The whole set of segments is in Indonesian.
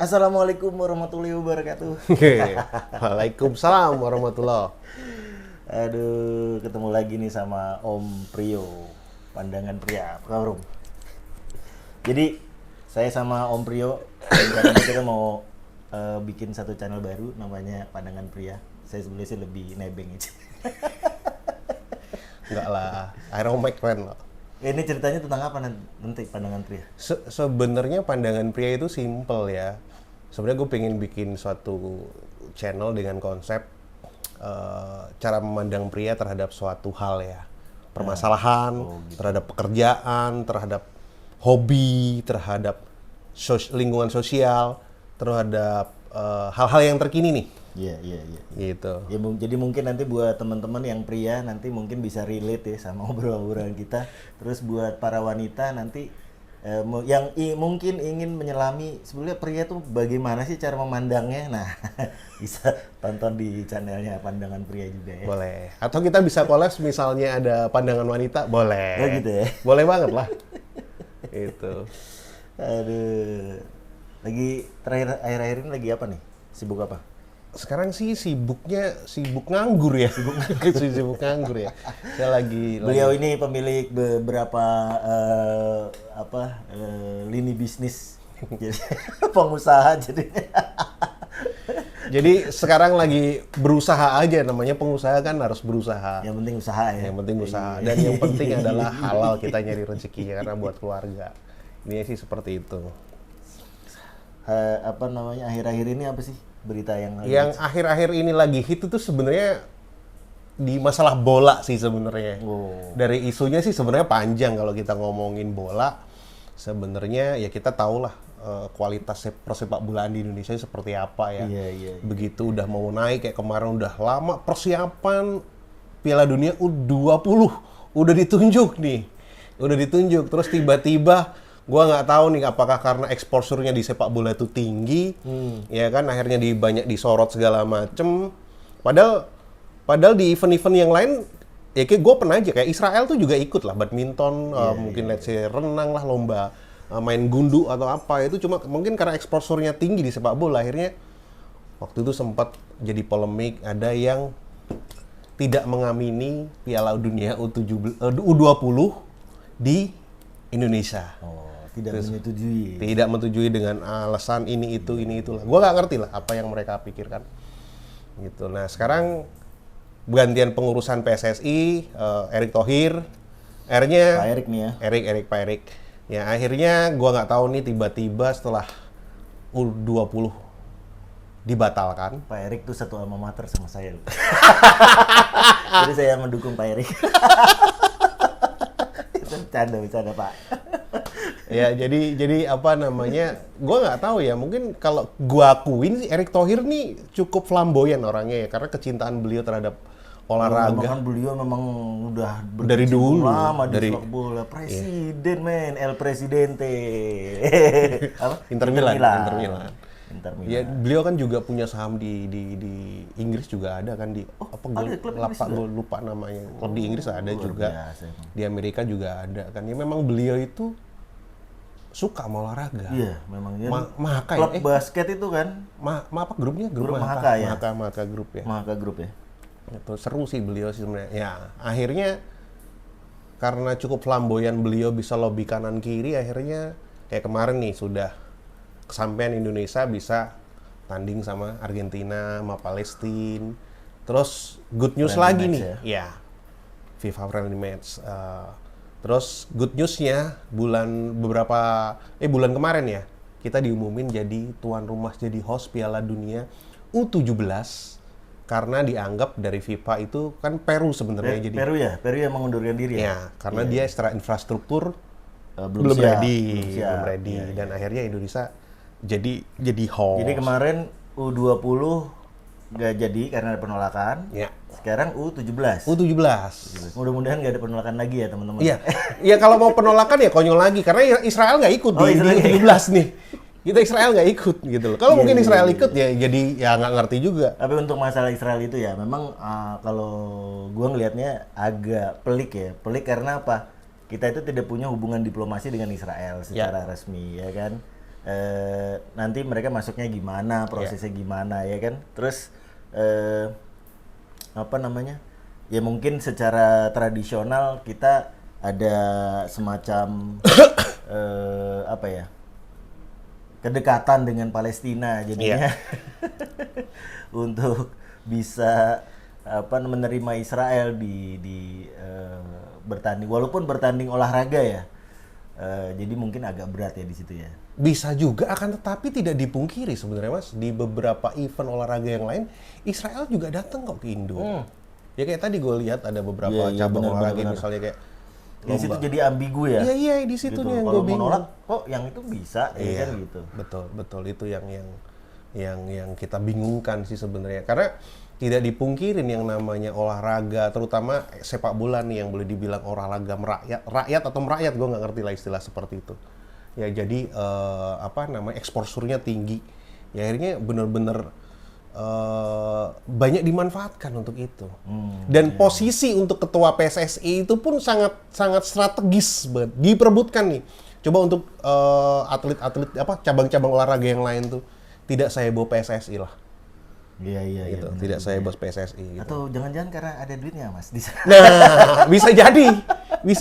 Assalamualaikum warahmatullahi wabarakatuh. Waalaikumsalam warahmatullah. Aduh, ketemu lagi nih sama Om Prio, Pandangan Pria. Apa kabar, Om? Jadi, saya sama Om Prio, rencananya kita mau bikin satu channel baru namanya Pandangan Pria. Saya sebenarnya sih lebih nebeng aja. Enggak lah, Iron Mike keren loh. Ini ceritanya tentang apa nanti Pandangan Pria? Sebenarnya pandangan pria itu simple ya. Sebenarnya gue pengen bikin suatu channel dengan konsep cara memandang pria terhadap suatu hal ya. Permasalahan, gitu. terhadap pekerjaan, terhadap hobi, terhadap lingkungan sosial, terhadap hal-hal yang terkini nih. Iya. Gitu. Ya, jadi mungkin nanti buat teman-teman yang pria nanti mungkin bisa relate ya sama obrolan kita. Terus buat para wanita nanti yang mungkin ingin menyelami sebenarnya pria tuh bagaimana sih cara memandangnya. Nah, bisa tonton di channelnya Pandangan Pria juga ya. Boleh. Atau kita bisa collab misalnya ada pandangan wanita, boleh. Oh gitu ya. Boleh banget lah. Itu. Aduh. Lagi terakhir akhir-akhir ini lagi apa nih? Sibuk apa? Sekarang sih sibuk nganggur ya. Sibuk nganggur ya. Saya Beliau ini pemilik beberapa lini bisnis. Jadi pengusaha jadinya. Jadi sekarang lagi berusaha aja, namanya pengusaha kan harus berusaha. Yang penting usaha ya. Yang penting usaha. Dan yang penting adalah halal kita nyari rezekinya karena buat keluarga. Ini sih seperti itu. Akhir-akhir ini apa sih berita yang akhir-akhir ini lagi hit itu sebenarnya di masalah bola sih sebenarnya. Dari isunya sih sebenarnya panjang kalau kita ngomongin bola. Sebenarnya ya kita tahu lah kualitas persepak bolaan di Indonesia seperti apa ya. Iya. Begitu udah mau naik kayak kemarin udah lama persiapan Piala Dunia U20 udah ditunjuk nih. Terus tiba-tiba gua nggak tahu nih apakah karena exposure-nya di sepak bola itu tinggi, ya kan akhirnya banyak disorot segala macem. Padahal di event-event yang lain, ya kayak gue pernah aja kayak Israel tuh juga ikut lah badminton, mungkin let's say renang lah lomba main gundu atau apa itu cuma mungkin karena exposure-nya tinggi di sepak bola akhirnya waktu itu sempat jadi polemik ada yang tidak mengamini Piala Dunia U20 di Indonesia. Tidak menyetujui dengan alasan ini itulah. Gue nggak ngerti lah apa yang mereka pikirkan. Gitu. Nah sekarang gantian pengurusan PSSI, Erick Thohir, akhirnya Pak Erik nih ya. Pak Erik. Ya akhirnya gue nggak tahu nih tiba-tiba setelah U20 dibatalkan. Pak Erik tuh satu alma mater sama saya. Jadi saya mendukung Pak Erik. Bercanda Pak. Ya jadi apa namanya? Gua nggak tahu ya. Mungkin kalau gua akuin sih Erick Thohir nih cukup flamboyan orangnya ya karena kecintaan beliau terhadap olahraga. Kan beliau memang udah dari dulu lama di sepak bola. Presiden El Presidente. Apa? Inter Milan. Ya beliau kan juga punya saham di Inggris juga ada kan gue lupa namanya. Klub di Inggris ada juga. Biasa, di Amerika juga ada kan. Ya memang beliau itu suka sama olahraga. Iya, memang ya. Mahaka klub basket itu kan. Apa grupnya? Grup Mahaka ya. Mahaka Group ya. Mahaka Group ya. Itu seru sih beliau sih sebenarnya. Ya, akhirnya karena cukup flamboyan beliau bisa lobby kanan kiri akhirnya kayak kemarin nih sudah kesampaian Indonesia bisa tanding sama Argentina, sama Palestina. Terus good news lagi nih. Ya. FIFA friendly match. Terus good news-nya bulan kemarin ya kita diumumin jadi tuan rumah jadi host Piala Dunia U17 karena dianggap dari FIFA itu kan Peru sebenarnya jadi Peru yang mengundurkan diri ya karena dia secara infrastruktur belum ready dan akhirnya Indonesia jadi host. Jadi kemarin U20 nggak jadi karena ada penolakan. Ya. Sekarang U17. Mudah-mudahan nggak ada penolakan lagi ya teman-teman. Iya. Ya kalau mau penolakan ya konyol lagi karena Israel nggak ikut di U17 nih. Kita Israel nggak ikut gitu loh. Kalau mungkin Israel ikut ya jadi ya nggak ngerti juga. Tapi untuk masalah Israel itu ya memang kalau gua ngelihatnya agak pelik ya. Pelik karena apa? Kita itu tidak punya hubungan diplomasi dengan Israel secara resmi ya kan. nanti mereka masuknya gimana, prosesnya gimana ya kan. Terus apa namanya? Ya mungkin secara tradisional kita ada semacam apa ya? Kedekatan dengan Palestina jadinya untuk bisa apa menerima Israel di bertanding, walaupun bertanding olahraga ya. Jadi mungkin agak berat ya di situ ya. Bisa juga, akan tetapi tidak dipungkiri sebenarnya Mas, di beberapa event olahraga yang lain Israel juga datang kok ke Indo. Ya kayak tadi gue lihat ada beberapa Iya, cabang benar, olahraga benar. misalnya kayak Di situ jadi ambigu ya. Iya iya di situ Gitu. nih yang Kalau gue mau bingung. nolak, kok yang itu bisa ya Iya, kan gitu. betul itu yang kita bingungkan sih sebenarnya, karena tidak dipungkirin yang namanya olahraga, terutama sepak bola nih yang boleh dibilang olahraga rakyat atau merakyat, gue nggak ngerti lah istilah seperti itu. Ya jadi apa namanya eksposurnya tinggi, ya akhirnya bener-bener banyak dimanfaatkan untuk itu. Dan posisi untuk ketua PSSI itu pun sangat sangat strategis banget diperebutkan nih. Coba untuk atlet-atlet apa cabang-cabang olahraga yang lain tuh tidak saya bawa PSSI lah. Iya Gitu. benar. Tidak saya bawa PSSI gitu. Atau jangan-jangan karena ada duitnya Mas di sana. Nah, bisa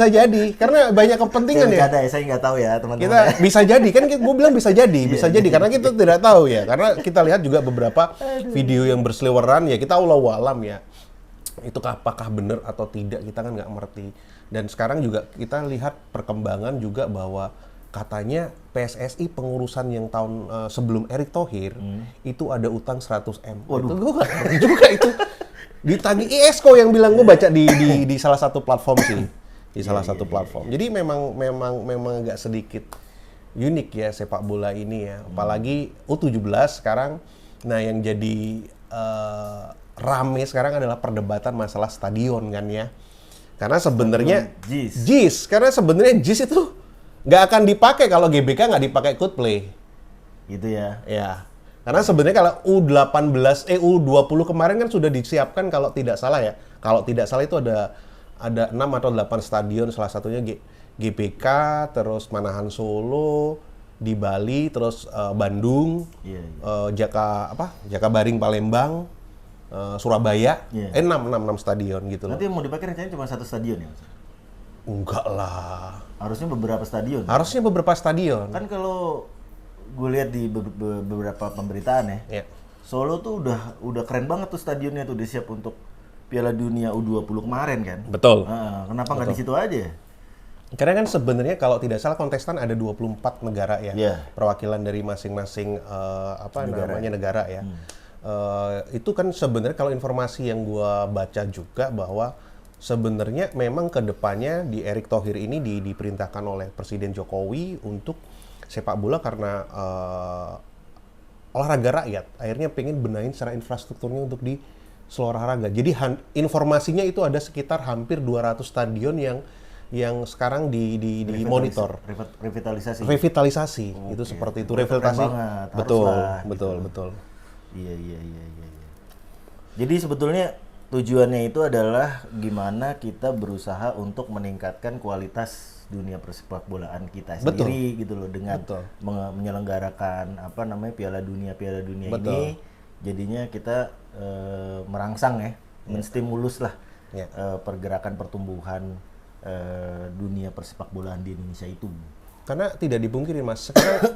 jadi karena banyak kepentingan ya. Bercanda ya, saya nggak tahu ya teman-teman. Kita bisa jadi kan, gue bilang bisa jadi karena kita tidak tahu ya, karena kita lihat juga beberapa video yang berseliweran ya, kita Allahu alam ya itu apakah benar atau tidak kita kan nggak ngerti. Dan sekarang juga kita lihat perkembangan juga bahwa katanya PSSI pengurusan yang tahun sebelum Erick Thohir itu ada utang 100 M. Itu gue nggak ngerti juga itu ditagih ISKO yang bilang, gue baca di salah satu platform sih. Di salah satu platform. Jadi memang agak sedikit unik ya sepak bola ini ya. Apalagi U17 sekarang. Nah, yang jadi rame sekarang adalah perdebatan masalah stadion kan ya. Karena sebenarnya JIS, karena sebenarnya JIS itu nggak akan dipakai kalau GBK nggak dipakai Coldplay. Gitu ya. Ya. Karena sebenarnya kalau U20 kemarin kan sudah disiapkan kalau tidak salah ya. Kalau tidak salah itu ada 6 atau 8 stadion, salah satunya GBK, terus Manahan Solo, di Bali, terus Bandung, Jakabaring Palembang, Surabaya, 6 stadion gitu loh. Nanti yang mau dipakai rencananya cuma satu stadion ya Mas? Enggak lah. Harusnya beberapa stadion. Harusnya beberapa stadion. Kan kalau gue lihat di beberapa pemberitaan ya, Solo tuh udah keren banget tuh stadionnya tuh, udah siap untuk Piala Dunia U20 kemarin kan. Betul. Kenapa nggak di situ aja? Karena kan sebenarnya kalau tidak salah kontestan ada 24 negara ya, perwakilan dari masing-masing negara ya. Itu kan sebenarnya kalau informasi yang gua baca juga bahwa sebenarnya memang kedepannya di Erick Thohir ini diperintahkan oleh Presiden Jokowi untuk sepak bola karena olahraga rakyat, akhirnya pengen benahin secara infrastrukturnya untuk di seluruh olahraga. Jadi informasinya itu ada sekitar hampir 200 stadion yang sekarang di monitor. Revitalisasi. Itu seperti itu, revitalisasi. Betul. Iya. Jadi sebetulnya tujuannya itu adalah gimana kita berusaha untuk meningkatkan kualitas dunia persepak bolaan kita sendiri gitu loh, dengan menyelenggarakan Piala Dunia ini. Jadinya kita merangsang ya, menstimulus lah pergerakan pertumbuhan dunia persepak bolaan di Indonesia itu. Karena tidak dipungkiri Mas, sekarang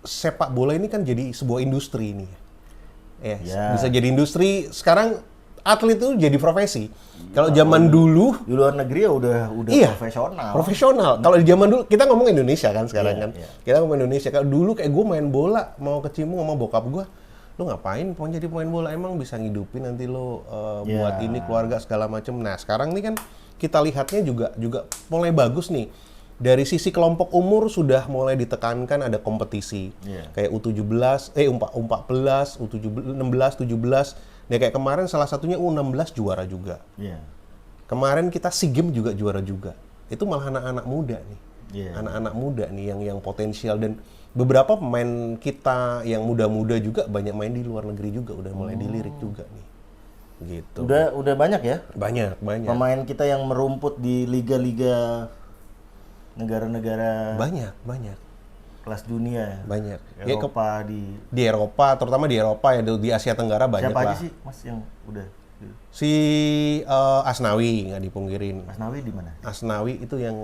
sepak bola ini kan jadi sebuah industri ini. Bisa jadi industri. Sekarang atlet itu jadi profesi. Kalau zaman dulu di luar negeri ya udah profesional. Kalau di zaman dulu, kita ngomong Indonesia kan sekarang kan. Kita ngomong Indonesia. Kalau dulu kayak gue main bola, mau ke Cimung sama bokap gue, lu ngapain mau jadi pemain bola, emang bisa ngidupin nanti lo buat ini keluarga segala macem. Nah sekarang nih kan kita lihatnya juga mulai bagus nih. Dari sisi kelompok umur sudah mulai ditekankan ada kompetisi. Kayak U17, U14, U16, 17. Nah kayak kemarin salah satunya U16 juara juga. Kemarin kita SEA Games juga juara juga. Itu malah anak-anak muda nih. Anak-anak muda nih yang potensial, dan beberapa pemain kita yang muda-muda juga banyak main di luar negeri juga, udah mulai dilirik juga nih. Gitu. Udah banyak ya? Banyak. Pemain kita yang merumput di liga-liga negara-negara. Banyak. kelas dunia. Banyak. Ya, Eropa di Eropa, terutama di Eropa ya, di Asia Tenggara banyak siapa lah. aja sih Mas yang udah? Si Asnawi nggak dipungkirin. Mas Nawi di mana? Asnawi itu yang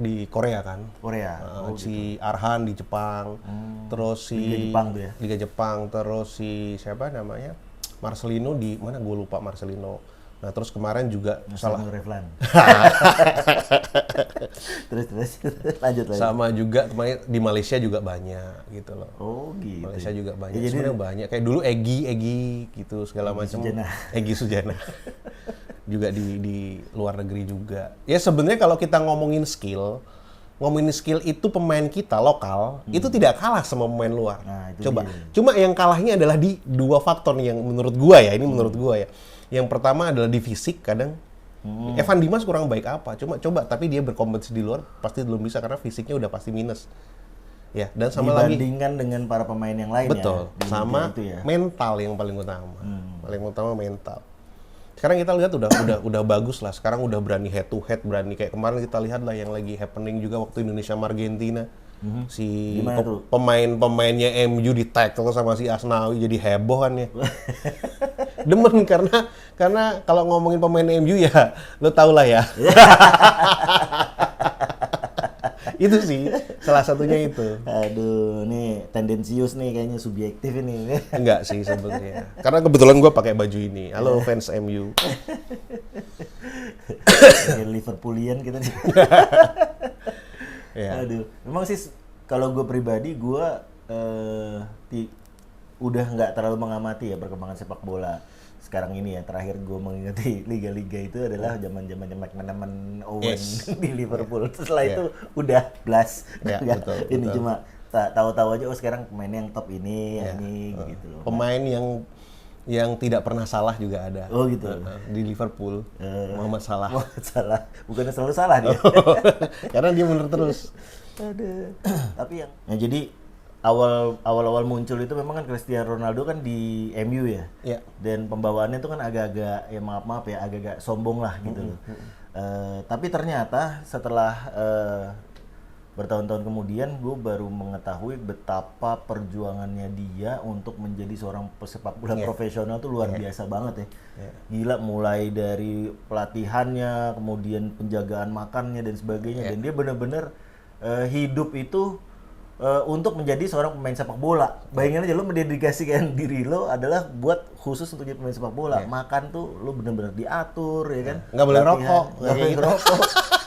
di Korea kan. Korea. Si Arhan di Jepang. Terus si Liga Jepang tuh ya? Liga Jepang. Terus si siapa namanya? Marcelino di mana? Gue lupa Marcelino. Nah terus kemarin juga Marcelino Reflan. terus lanjut lagi. sama juga kemarin di Malaysia juga banyak gitu loh. Oh gitu. Malaysia juga banyak. Ya, jadi Sebenarnya banyak. Kayak dulu Egy gitu segala macam. Egy Sujana. juga di luar negeri juga. Ya sebenarnya kalau kita ngomongin skill itu pemain kita lokal itu tidak kalah sama pemain luar. Nah, itu Coba. dia. Cuma yang kalahnya adalah di dua faktor nih yang menurut gua ya. Ini menurut gua ya. Yang pertama adalah di fisik kadang. Evan Dimas kurang baik apa? Coba tapi dia berkompetisi di luar pasti belum bisa karena fisiknya udah pasti minus. Ya, dan sama lagi dibandingkan dengan para pemain yang lain betul, ya. sama Itu ya. mental yang paling utama. Paling utama mental. Sekarang kita lihat udah bagus lah. Sekarang udah berani head to head, berani kayak kemarin kita lihat lah yang lagi happening juga waktu Indonesia sama Argentina. Si Gimana tuh? pemainnya MU di tackle sama si Asnawi jadi heboh kan ya. Demen karena kalau ngomongin pemain MU ya lo tau lah ya. Itu sih salah satunya itu. Aduh, nih tendensius nih kayaknya subjektif ini. Enggak sih sebenarnya. Karena kebetulan gue pakai baju ini. Halo fans MU. Liverpoolian kita nih. Ya. Aduh, memang sih kalau gue pribadi gue udah nggak terlalu mengamati ya perkembangan sepak bola sekarang ini ya. Terakhir gue mengikuti liga-liga itu adalah zaman-zaman McManaman, Owen di Liverpool. Setelah itu udah blast. Ya, betul, Ini betul. cuma tahu-tahu aja oh sekarang pemainnya yang top ini, yang ini gitu loh. Pemain yang tidak pernah salah juga ada. Oh gitu. Di Liverpool. Muhammad Salah. Salah, bukannya selalu salah dia. Karena dia bener terus. Aduh. Tapi yang jadi awal muncul itu memang kan Cristiano Ronaldo kan di MU ya. Iya. Dan pembawaannya itu kan agak-agak ya maaf ya agak-agak sombong lah gitu loh. Tapi ternyata setelah bertahun-tahun kemudian gue baru mengetahui betapa perjuangannya dia untuk menjadi seorang pesepak bola profesional tuh luar biasa banget ya. Gila, mulai dari pelatihannya, kemudian penjagaan makannya dan sebagainya. Dan dia benar-benar hidup itu untuk menjadi seorang pemain sepak bola. Bayangin aja lo mendedikasikan diri lo adalah buat khusus untuk jadi pemain sepak bola. Makan tuh lo benar-benar diatur ya kan. Nggak boleh Latihan, rokok. nggak boleh ngerokok.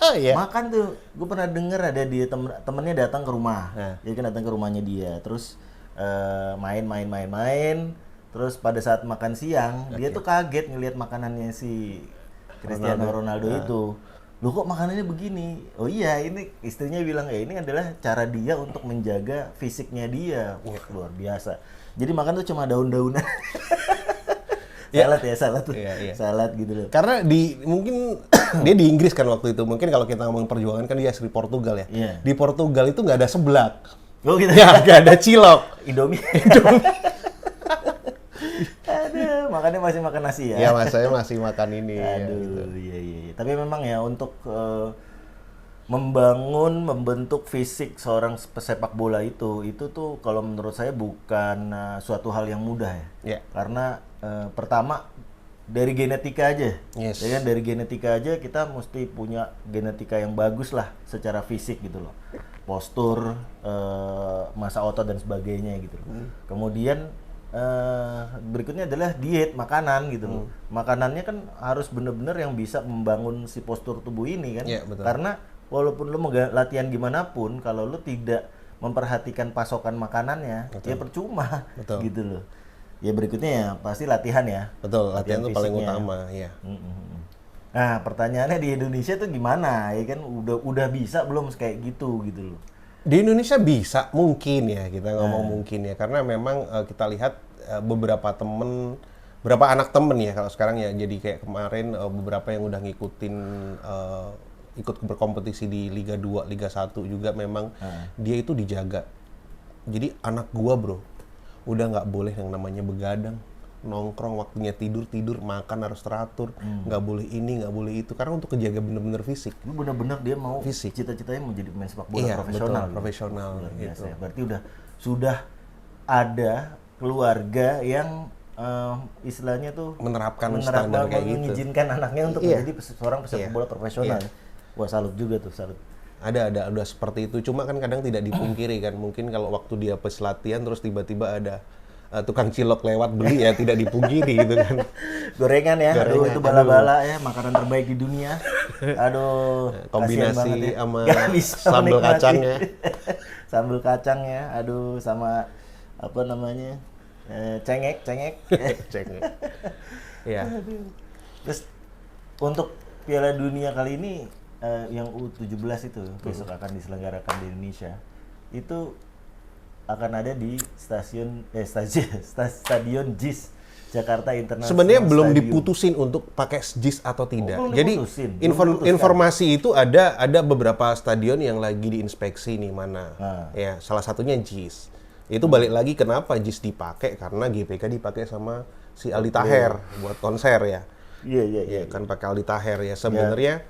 Iya. Makan tuh, gue pernah denger ada dia temennya datang ke rumah, jadi kan datang ke rumahnya dia, terus main, terus pada saat makan siang dia tuh kaget ngelihat makanannya si Cristiano Ronaldo itu, loh kok makanannya begini? Oh iya, ini istrinya bilang ya ini adalah cara dia untuk menjaga fisiknya dia. Wah, luar biasa. Jadi makan tuh cuma daun-daunan. Salad tuh. Salad gitu loh. Karena mungkin dia di Inggris kan waktu itu. Mungkin kalau kita ngomongin perjuangan kan dia asli Portugal ya. Iya. Di Portugal itu nggak ada seblak. Oh gitu. Ya, nggak ada cilok. Indomie. Aduh, makannya masih makan nasi ya. Ya, saya masih makan ini. Aduh, gitu. iya. Tapi memang ya untuk membentuk fisik seorang pesepak bola itu tuh kalau menurut saya bukan suatu hal yang mudah ya. Ya. Karena pertama dari genetika aja. Yes. Ya kan, dari genetika aja kita mesti punya genetika yang bagus lah secara fisik gitu loh. Postur, massa otot dan sebagainya gitu loh. Kemudian berikutnya adalah diet makanan gitu loh. Makanannya kan harus benar-benar yang bisa membangun si postur tubuh ini kan. Ya, betul. Karena walaupun lo mau latihan gimana pun kalau lo tidak memperhatikan pasokan makanannya, ya percuma. Betul. Gitu loh. Ya berikutnya ya pasti latihan ya. Betul, latihan itu paling fisiknya. utama, ya. Nah, pertanyaannya di Indonesia tuh gimana? Ya kan udah bisa belum kayak gitu loh. Di Indonesia bisa, mungkin ya, kita ngomong mungkin ya, karena memang kita lihat beberapa anak temen ya, kalau sekarang ya, jadi kayak kemarin beberapa yang udah ngikutin, ikut berkompetisi di Liga 2, Liga 1 juga memang dia itu dijaga. Jadi anak gua bro, udah nggak boleh yang namanya begadang, nongkrong, waktunya tidur, makan harus teratur, nggak boleh ini, nggak boleh itu, karena untuk kejaga bener-bener fisik. Itu benar-benar dia mau Fisik. cita-citanya mau jadi pemain sepak bola Iya, profesional. betul, gitu. profesional Luar biasa gitu. ya. Berarti sudah ada keluarga yang istilahnya tuh Menerapkan standar kayak gitu. mengizinkan anaknya untuk Iya. menjadi seorang pesepak Iya. bola profesional. Iya. Wah, salut juga tuh, salut. Ada seperti itu. Cuma kan kadang tidak dipungkiri kan. Mungkin kalau waktu dia pas latihan terus tiba-tiba ada tukang cilok lewat beli ya tidak dipungkiri gitu kan. Gorengan ya, aduh Gorengan, itu bala-bala ya, makanan terbaik di dunia. Aduh, kasihan Kombinasi banget ya. sama Nggak bisa sambal menikmati. kacangnya. Sambal kacangnya, aduh sama apa namanya? Cengek. Cengek. Iya. Terus untuk Piala Dunia kali ini yang U17 itu besok akan diselenggarakan di Indonesia. Itu akan ada di stadion JIS Jakarta International Sebenarnya belum Stadium. diputusin untuk pakai JIS atau tidak. belum Jadi diputusin, belum diputuskan. informasi itu ada beberapa stadion yang lagi diinspeksi nih mana. Ah. Ya, salah satunya JIS. Itu balik lagi kenapa JIS dipakai karena GPK dipakai sama si Aldi Taher buat konser ya. Iya. Ya kan pakai Aldi Taher ya sebenarnya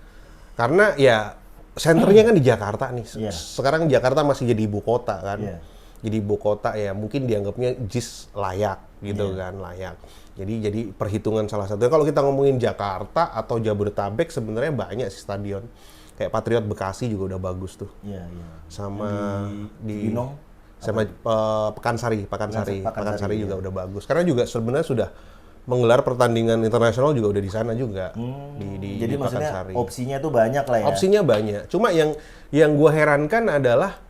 karena ya senternya kan di Jakarta nih. Iya. Sekarang Jakarta masih jadi ibu kota kan. Iya. Jadi ibu kota ya mungkin dianggapnya JIS layak gitu kan, layak. Jadi perhitungan salah satunya kalau kita ngomongin Jakarta atau Jabodetabek sebenarnya banyak sih stadion. Kayak Patriot Bekasi juga udah bagus tuh. Iya. Sama di Binong, sama Pekansari juga udah bagus. Karena juga sebenarnya sudah menggelar pertandingan internasional juga udah di sana juga di jadi maksudnya Pekansari. opsinya tuh banyak lah ya. Opsinya banyak. Cuma yang gue herankan adalah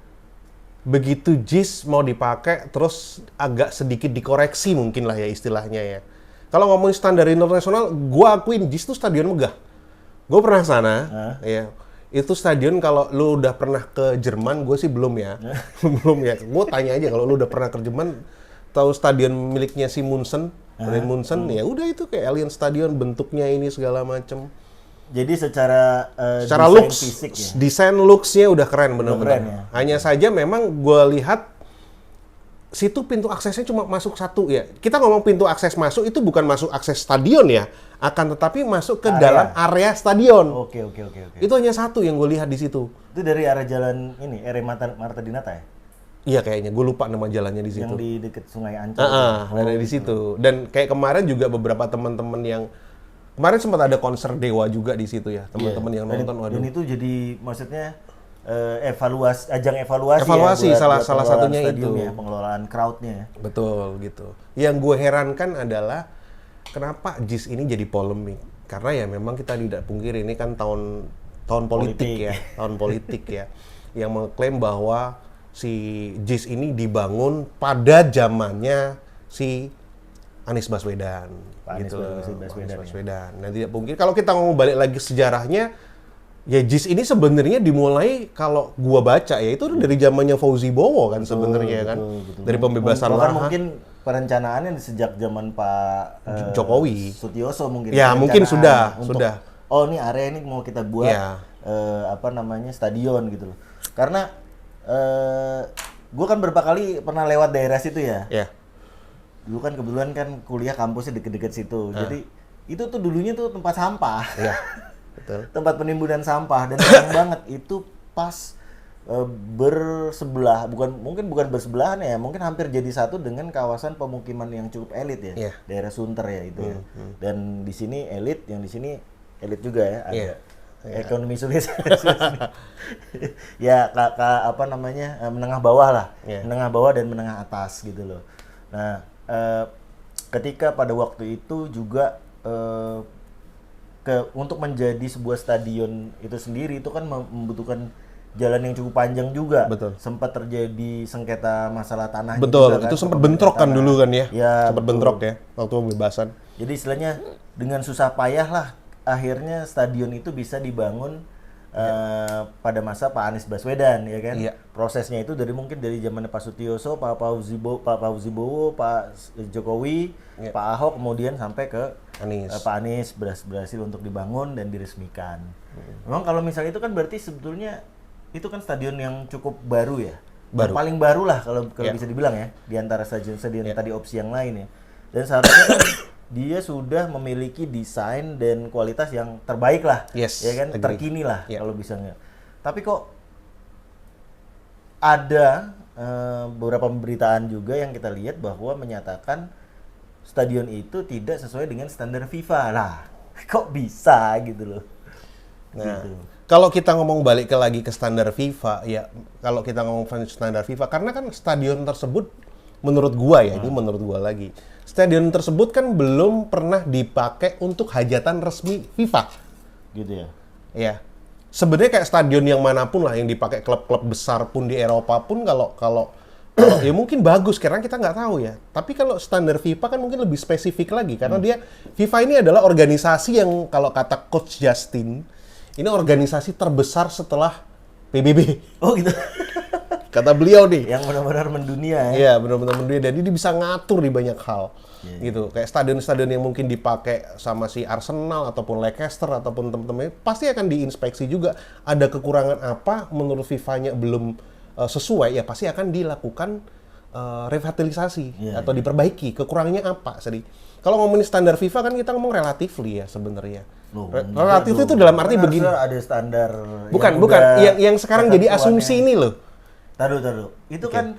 begitu JIS mau dipakai terus agak sedikit dikoreksi mungkin lah ya istilahnya ya. Kalau ngomongin standar internasional, gue akuin JIS tuh stadion megah. Gue pernah sana, ya. Itu stadion kalau lu udah pernah ke Jerman, gue sih belum ya. Belum ya. Gue tanya aja kalau lu udah pernah ke Jerman, tahu stadion miliknya si Munchen, Bayern Munchen, ya udah itu kayak Allianz Stadion bentuknya ini segala macem. Jadi secara Secara desain looks, fisik ya. desain looks-nya udah keren bener-bener. keren ya. Hanya saja memang gue lihat situ pintu aksesnya cuma masuk satu ya. Kita ngomong pintu akses masuk itu bukan masuk akses stadion ya, akan tetapi masuk ke dalam area stadion. Oke. Itu hanya satu yang gue lihat di situ. Itu dari arah jalan ini, Marta Dinata ya? Iya kayaknya, gue lupa nama jalannya di situ. Yang di dekat Sungai Ancol. Dari di situ. Dan kayak kemarin juga beberapa teman-teman yang kemarin sempat ada konser Dewa juga di situ ya, teman-teman yang nonton. Dan itu jadi maksudnya ajang evaluasi Evaluasi, ya, salah pengelolaan satunya stadium itu. ya, pengelolaan crowd-nya ya. Betul gitu. Yang gue herankan adalah kenapa JIS ini jadi polemik. Karena ya memang kita tidak pungkiri ini kan tahun politik ya, tahun politik ya, yang mengklaim bahwa si JIS ini dibangun pada zamannya si Anies Baswedan. Pak Anies gitu. Baswedan. Nah tidak pungkiri kalau kita ngomong balik lagi sejarahnya, ya JIS ini sebenarnya dimulai kalau gua baca ya itu dari zamannya Fauzi Bowo kan sebenarnya kan. Betul. Dari pembebasan Bahkan lahan. mungkin perencanaannya sejak zaman Pak Jokowi. Sutioso mungkin. Ya, mungkin perencanaan sudah. Oh, ini area ini mau kita buat Ya. stadion gitu loh. Karena gua kan beberapa kali pernah lewat daerah situ ya. Ya. Dulu kan kebetulan kan kuliah kampusnya deket-deket situ. Jadi itu tuh dulunya tuh tempat sampah. Ya. Betul. Tempat penimbunan sampah dan sayang banget itu pas bersebelah, bukan bersebelahan ya, mungkin hampir jadi satu dengan kawasan pemukiman yang cukup elit ya. Iya. Daerah Sunter ya itu ya. Dan di sini elit, yang di sini elit juga ya, ada. Iya. Ekonomi sulit. Ya, menengah bawah lah. Iya. Menengah bawah dan menengah atas gitu loh. Nah, ketika pada waktu itu juga untuk menjadi sebuah stadion itu sendiri itu kan membutuhkan jalan yang cukup panjang juga. Betul. Sempat terjadi sengketa masalah tanah. Betul, juga, itu kan, sempat kepemilikan bentrok kan tanah. dulu kan ya. Sempat betul. bentrok ya waktu pembebasan. Jadi istilahnya dengan susah payah lah akhirnya stadion itu bisa dibangun pada masa Pak Anies Baswedan ya kan. Iya. Prosesnya itu mungkin dari zaman Pak Sutioso, Pak Fauzi Bowo, Pak Jokowi, Pak Ahok, kemudian sampai ke Anies. Pak Anies berhasil untuk dibangun dan diresmikan. Memang kalau misalnya itu kan berarti sebetulnya itu kan stadion yang cukup baru ya. Baru. Yang paling baru lah kalau Ya. bisa dibilang ya di antara stadion tadi opsi yang lain ya. Dan seharusnya kan dia sudah memiliki desain dan kualitas yang terbaik lah, Yes, ya kan, agree. terkini lah Yeah. kalau bisa nggak. Tapi kok ada beberapa pemberitaan juga yang kita lihat bahwa menyatakan stadion itu tidak sesuai dengan standar FIFA lah. Kok bisa gitu loh? Nah, Gitu. kalau kita ngomong balik lagi ke standar FIFA, ya kalau kita ngomong standar FIFA, karena kan stadion tersebut, menurut gua ya, ini menurut gua lagi, stadion tersebut kan belum pernah dipakai untuk hajatan resmi FIFA. Gitu ya. Ya, sebenarnya kayak stadion yang manapun lah yang dipakai klub-klub besar pun di Eropa pun kalau ya mungkin bagus karena kita nggak tahu ya. Tapi kalau standar FIFA kan mungkin lebih spesifik lagi karena dia FIFA ini adalah organisasi yang kalau kata Coach Justin ini organisasi terbesar setelah PBB. Oh gitu. Kata beliau nih. Yang benar-benar mendunia ya. Iya, benar-benar mendunia. Dan dia bisa ngatur di banyak hal. Gitu. Kayak stadion-stadion yang mungkin dipakai sama si Arsenal ataupun Leicester ataupun teman-temannya pasti akan diinspeksi juga. Ada kekurangan apa menurut FIFA-nya belum sesuai, ya pasti akan dilakukan revitalisasi atau diperbaiki. Kekurangannya apa? Kalau ngomongin standar FIFA kan kita ngomong relatively ya sebenarnya. Loh, Relatif enggak itu dong. dalam arti Kan begini. harusnya ada standar Bukan, yang bukan. udah Yang sekarang jadi ketentuannya. asumsi ini loh. Taruh. Itu kan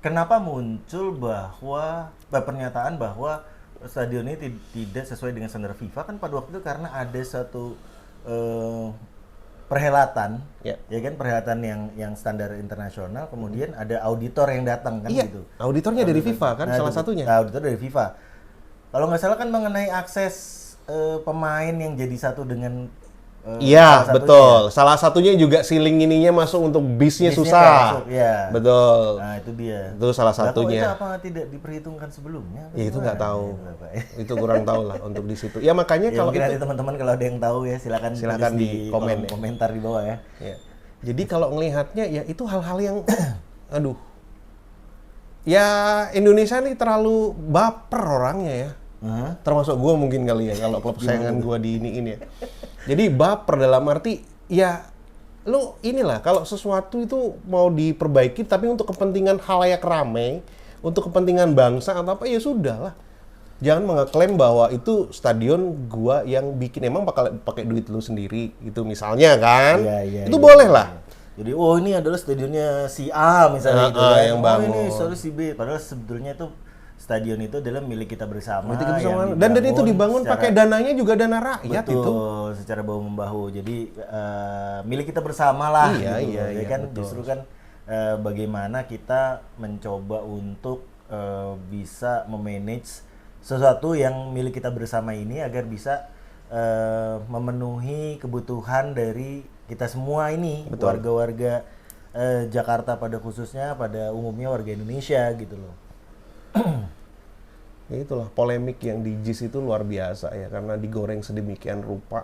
kenapa muncul bahwa pernyataan bahwa stadion ini tidak sesuai dengan standar FIFA kan pada waktu itu karena ada satu perhelatan, Ya. ya kan, perhelatan yang standar internasional, kemudian ada auditor yang datang kan Iya, gitu. auditornya dari FIFA kan Nah, salah itu, satunya. auditor dari FIFA. Kalau nggak salah kan mengenai akses pemain yang jadi satu dengan Iya, salah satunya betul. Salah satunya juga ceiling ininya masuk untuk bisnya Bisnya susah. nggak masuk, iya. Betul. Nah, itu dia. Itu salah Lah, kok satunya. itu apa tidak diperhitungkan sebelumnya? Ya itu nggak tahu. Gimana? Pak? Itu kurang tahu lah untuk di situ. Ya makanya Ya, kalau mungkin itu nanti teman-teman kalau ada yang tahu ya silakan Silakan tulis di komen kolom ya. komentar di bawah ya. ya. Jadi kalau ngelihatnya ya itu hal-hal yang aduh. Ya Indonesia nih terlalu baper orangnya ya. Hah? Termasuk gue mungkin kali ya kalau klub kesayangan gue di ini ya. Jadi baper dalam arti ya lu inilah kalau sesuatu itu mau diperbaiki tapi untuk kepentingan halayak ramai, untuk kepentingan bangsa atau apa ya sudah lah. Jangan mengeklaim bahwa itu stadion gua yang bikin, emang bakal pakai duit lu sendiri gitu misalnya kan. Iya, itu iya, boleh iya. lah. Jadi oh ini adalah stadionnya si A misalnya gitu kan. yang Oh bangun. ini stadion si B. Padahal sebetulnya itu stadion itu adalah milik kita bersama. Berarti kita yang sama- dan itu dibangun secara- pakai dananya juga dana rakyat betul, itu. secara bahu membahu. Jadi milik kita bersama lah. Iya, gitu iya, loh. Ya iya, kan betul. justru kan bagaimana kita mencoba untuk bisa memanage sesuatu yang milik kita bersama ini agar bisa memenuhi kebutuhan dari kita semua ini, warga-warga Jakarta pada khususnya, pada umumnya warga Indonesia gitu loh. Ya itulah polemik yang di JIS itu luar biasa ya karena digoreng sedemikian rupa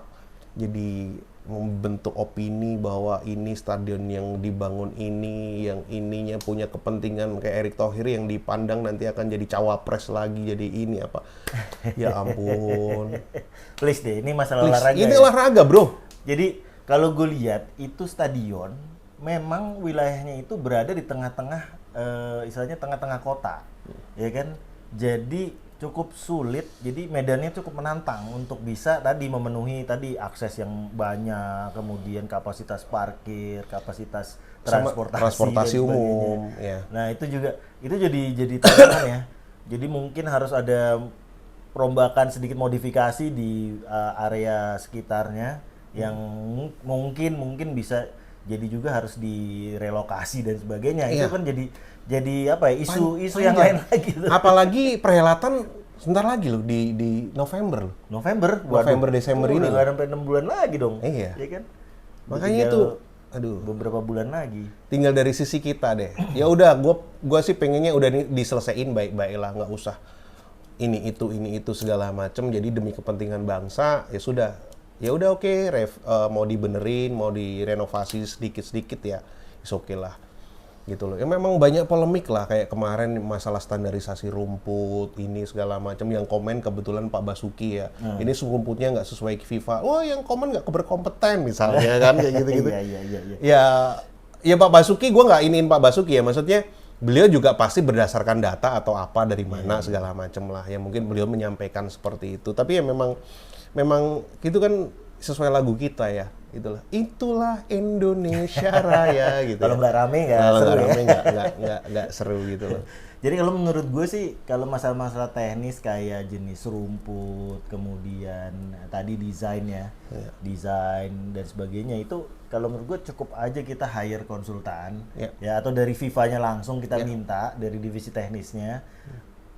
jadi membentuk opini bahwa ini stadion yang dibangun ini yang ininya punya kepentingan kayak Erick Thohir yang dipandang nanti akan jadi cawapres lagi jadi ini apa ya ampun. Please deh, ini masalah Please, olahraga. ini ya. olahraga bro. Jadi kalau gue lihat itu stadion memang wilayahnya itu berada di tengah-tengah istilahnya tengah-tengah kota, ya kan? Jadi cukup sulit, jadi medannya cukup menantang untuk bisa tadi memenuhi tadi akses yang banyak, kemudian kapasitas parkir, kapasitas Sama transportasi dan umum, sebagainya. ya. Nah itu juga itu jadi tantangan ya. Jadi mungkin harus ada perombakan sedikit modifikasi di area sekitarnya yang mungkin bisa jadi juga harus direlokasi dan sebagainya. Iya. Itu kan jadi apa ya, isu yang lain lagi tuh. Apalagi perhelatan sebentar lagi loh di November loh. November, Desember ini. udah sampai 6 bulan lagi dong. Iya. Ya kan? Makanya Tinggal itu aduh, beberapa bulan lagi. tinggal dari sisi kita deh. Ya udah, gua sih pengennya udah diselesaiin baik-baik lah, nggak usah ini itu segala macem. Jadi demi kepentingan bangsa ya sudah. Ya udah oke, mau dibenerin, mau direnovasi sedikit-sedikit ya, is oke lah. Gitu loh. Ya memang banyak polemik lah kayak kemarin masalah standarisasi rumput ini segala macam yang komen kebetulan Pak Basuki ya. Ini rumputnya nggak sesuai FIFA. Oh, yang komen nggak berkompeten misalnya kan kayak gitu-gitu. Iya. Ya Pak Basuki, gue nggak iniin Pak Basuki ya, maksudnya beliau juga pasti berdasarkan data atau apa dari mana segala macam lah. Ya mungkin beliau menyampaikan seperti itu. Tapi ya memang itu kan sesuai lagu kita ya. Itulah Indonesia Raya gitu. Kalau nggak rame nggak Kalau seru nggak ya. rame nggak seru gitu loh. Jadi kalau menurut gue sih, kalau masalah-masalah teknis kayak jenis rumput, kemudian tadi desain ya, desain dan sebagainya itu, kalau menurut gue cukup aja kita hire konsultan, ya atau dari FIFA-nya langsung kita minta dari divisi teknisnya,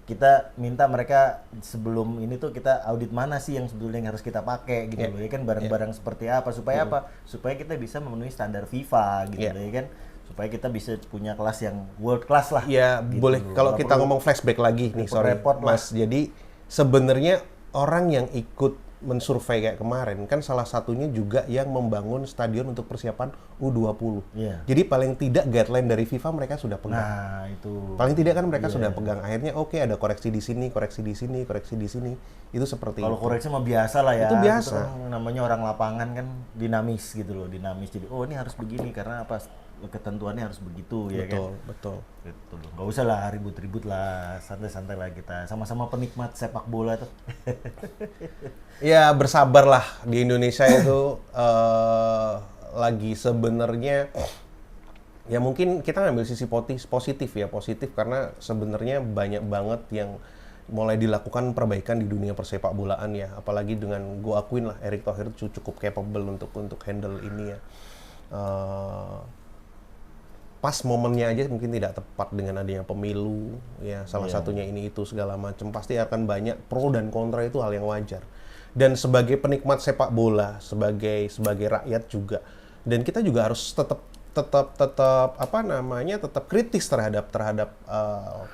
kita minta mereka sebelum ini tuh kita audit mana sih yang sebetulnya yang harus kita pakai gitu loh, ya kan barang-barang seperti apa supaya apa? Supaya kita bisa memenuhi standar FIFA gitu loh, ya kan? Supaya kita bisa punya kelas yang world class lah. Ya gitu. boleh. Kalau kita ngomong flashback lagi nih, sorry Mas. Jadi sebenarnya orang yang ikut mensurvei kayak kemarin kan salah satunya juga yang membangun stadion untuk persiapan U20. Jadi paling tidak guideline dari FIFA mereka sudah pegang. Nah itu. Paling tidak kan mereka sudah pegang. Akhirnya oke, ada koreksi di sini, koreksi di sini, koreksi di sini. Itu seperti kalau koreksi mah biasa lah ya. Itu biasa. Kan namanya orang lapangan kan dinamis gitu loh, dinamis. Jadi oh ini harus begini karena apa? Ketentuannya harus begitu ya kan. Betul. Gitu loh. Nggak usah lah ribut-ribut lah, santai-santai lah kita. Sama-sama penikmat sepak bola tuh. Ya bersabarlah, di Indonesia itu lagi sebenarnya ya mungkin kita ngambil sisi positif karena sebenarnya banyak banget yang mulai dilakukan perbaikan di dunia persepak bolaan ya, apalagi dengan gua akuin lah Erick Thohir cukup capable untuk handle ini ya. Pas momennya aja mungkin tidak tepat dengan adanya pemilu ya, salah satunya ini itu segala macam, pasti akan banyak pro dan kontra, itu hal yang wajar. Dan sebagai penikmat sepak bola, sebagai rakyat juga, dan kita juga harus tetap tetap kritis terhadap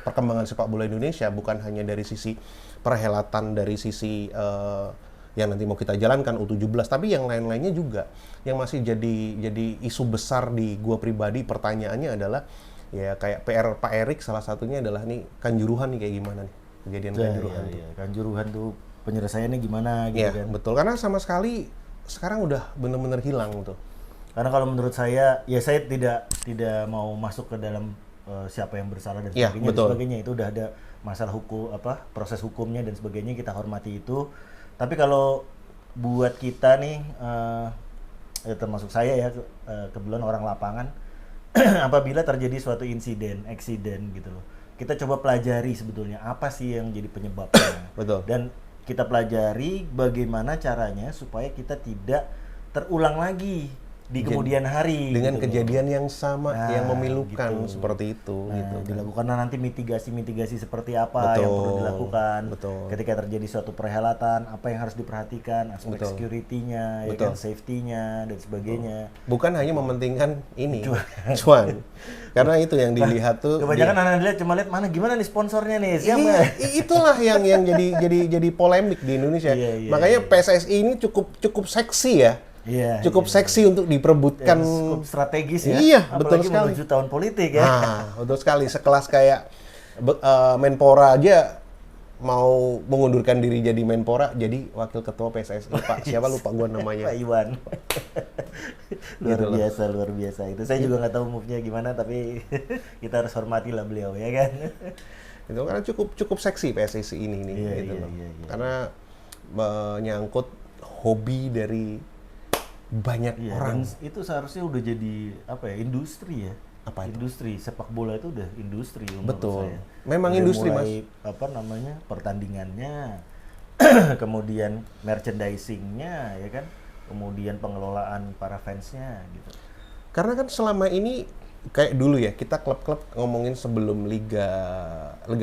perkembangan sepak bola Indonesia, bukan hanya dari sisi perhelatan, dari sisi yang nanti mau kita jalankan U17, tapi yang lain-lainnya juga yang masih jadi isu besar di gua pribadi. Pertanyaannya adalah ya kayak PR Pak Erick, salah satunya adalah nih Kanjuruhan nih, kayak gimana nih kejadian Kanjuruhan tuh. Kanjuruhan tuh penyelesaiannya gimana gitu kan. Betul, karena sama sekali sekarang udah bener-bener hilang tuh. Karena kalau menurut saya, ya saya tidak mau masuk ke dalam siapa yang bersalah dan sebagainya, itu udah ada masalah hukum, proses hukumnya dan sebagainya, kita hormati itu. Tapi kalau buat kita nih, termasuk saya ya, kebetulan orang lapangan, apabila terjadi suatu eksiden gitu loh, kita coba pelajari sebetulnya apa sih yang jadi penyebabnya. Betul. Dan kita pelajari bagaimana caranya supaya kita tidak terulang lagi di kemudian hari dengan gitu kejadian yang sama, yang memilukan gitu. seperti itu gitu. Dilakukan nanti mitigasi seperti apa yang perlu dilakukan ketika terjadi suatu perhelatan, apa yang harus diperhatikan, aspek security-nya, ya kan, safety-nya dan sebagainya. Bukan hanya mementingkan ini cuan. Karena itu yang dilihat tuh kebanyakan anak dilihat cuma lihat mana gimana nih sponsornya nih, siapa. Itulah yang jadi polemik di Indonesia. Makanya PSSI ini cukup seksi ya. Cukup seksi untuk diperebutkan, cukup strategis ya. Iya, apalagi betul sekali. menuju tahun politik ya. Nah, betul sekali. Sekelas kayak Menpora aja mau mengundurkan diri jadi Menpora, jadi wakil ketua PSSI, Pak. Siapa lupa gua namanya. Pak Iwan. luar biasa. Itu saya juga nggak tahu move-nya gimana, tapi kita harus hormati lah beliau ya kan. Itu karena cukup seksi PSSI ini nih, gitu loh. Karena menyangkut hobi dari banyak orang. Itu seharusnya udah jadi industri ya. Apa itu? Industri sepak bola itu udah industri menurut betul saya. Memang udah industri mulai, Mas. Pertandingannya, kemudian merchandisingnya ya kan, kemudian pengelolaan para fansnya gitu. Karena kan selama ini kayak dulu ya, kita klub-klub ngomongin sebelum liga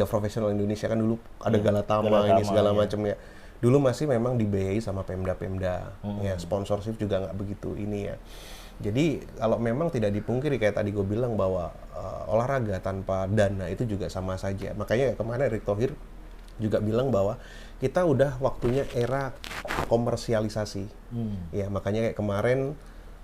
profesional Indonesia kan dulu ada Galatama ini segala macam ya. Dulu masih memang dibiayai sama Pemda, ya sponsorship juga nggak begitu ini ya. Jadi kalau memang tidak dipungkiri kayak tadi gue bilang bahwa olahraga tanpa dana itu juga sama saja. Makanya kemarin Erick Thohir juga bilang bahwa kita udah waktunya era komersialisasi. Ya makanya kayak kemarin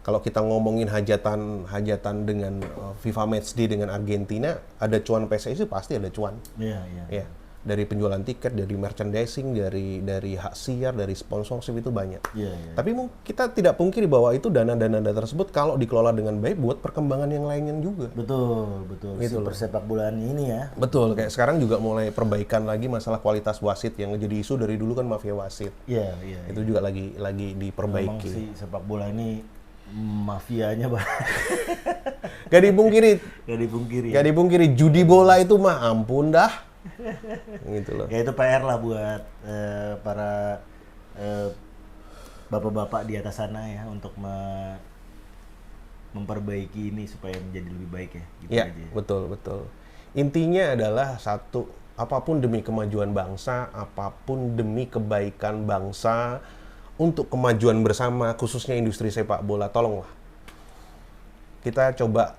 kalau kita ngomongin hajatan dengan FIFA Matchday dengan Argentina, ada cuan PSSI pasti ada cuan. Iya. dari penjualan tiket, dari merchandising, dari hak siar, dari sponsorship itu banyak. Iya, iya. Tapi kita tidak pungkiri bahwa itu dana-dana tersebut kalau dikelola dengan baik buat perkembangan yang lainnya juga. Betul, betul. Gitu Si loh. persepak bolaan ini ya. Betul, kayak sekarang juga mulai perbaikan lagi masalah kualitas wasit yang jadi isu dari dulu kan mafia wasit. Iya, iya. Itu juga lagi Memang diperbaiki. si sepak bola ini mafianya banget. Gak dipungkiri, Gak dipungkiri. gak dipungkiri judi bola itu mah ampun dah. Gitu loh. Ya itu PR lah buat para bapak-bapak di atas sana ya untuk memperbaiki ini supaya menjadi lebih baik ya. Gitu Ya, aja. betul. Intinya adalah satu, apapun demi kemajuan bangsa, apapun demi kebaikan bangsa, untuk kemajuan bersama, khususnya industri sepak bola, tolonglah. Kita coba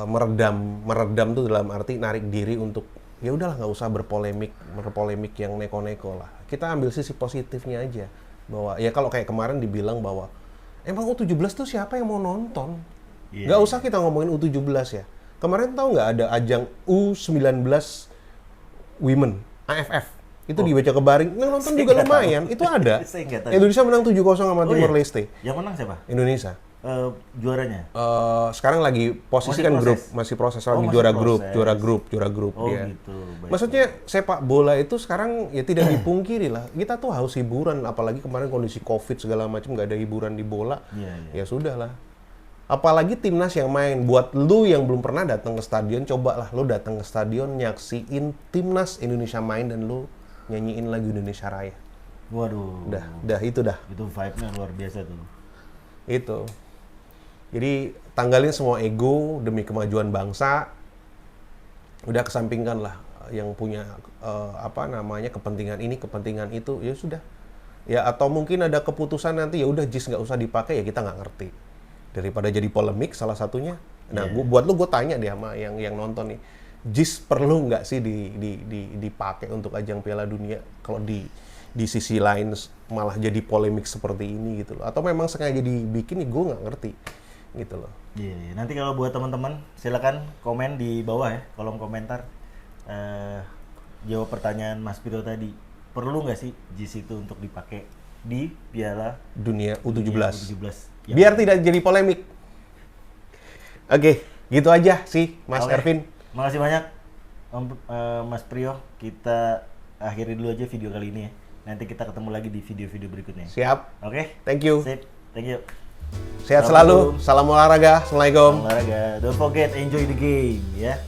meredam tuh dalam arti narik diri untuk, ya udahlah nggak usah berpolemik yang neko-neko lah. Kita ambil sisi positifnya aja. Bahwa, ya kalau kayak kemarin dibilang bahwa, emang U17 tuh siapa yang mau nonton? Iya, Nggak usah kita ngomongin U17 ya. Kemarin tahu nggak ada ajang U19 Women, AFF. Itu dibaca kebaring, yang nonton juga nggak lumayan. Itu ada. Saya nggak tahu. Indonesia menang 7-0 sama Oh, Timor iya? Leste. Yang menang siapa? Indonesia. Juaranya? Sekarang lagi posisi Masih kan grup, proses? masih proses Oh, lagi masih juara proses. grup Oh dia. gitu. Baik. Maksudnya sepak bola itu sekarang ya tidak dipungkiri lah. Kita tuh haus hiburan, apalagi kemarin kondisi Covid segala macam nggak ada hiburan di bola. Iya, iya. Ya sudah lah. Apalagi timnas yang main. Buat lu yang belum pernah datang ke stadion, cobalah lu datang ke stadion nyaksiin timnas Indonesia main dan lu nyanyiin lagu Indonesia Raya. Waduh. Dah itu dah. Itu vibe-nya luar biasa tuh. Itu. Jadi tanggalin semua ego demi kemajuan bangsa. Udah kesampingkan lah yang punya kepentingan ini, kepentingan itu, ya sudah. Ya atau mungkin ada keputusan nanti ya udah JIS nggak usah dipakai, ya kita nggak ngerti. Daripada jadi polemik salah satunya. Nah, buat lu gue tanya deh sama yang nonton nih. JIS perlu nggak sih dipakai untuk ajang Piala Dunia kalau di sisi lain malah jadi polemik seperti ini gitu loh. Atau memang sengaja dibikin nih, gue nggak ngerti gitu loh. Iya, iya. Nanti kalau buat teman-teman silakan komen di bawah ya, kolom komentar. Jawab pertanyaan Mas Piro tadi. Perlu nggak sih JIS itu untuk dipakai di Piala Dunia U17. U17? Ya. Biar tidak jadi polemik. Oke, gitu aja sih Mas Oke. Ervin. Makasih banyak Mas Prio. Kita akhiri dulu aja video kali ini ya. Nanti kita ketemu lagi di video-video berikutnya. Siap. Oke? Thank you. Sip. Thank you. Sehat selalu. Salam olahraga. Assalamualaikum. Olahraga. Don't forget enjoy the game ya.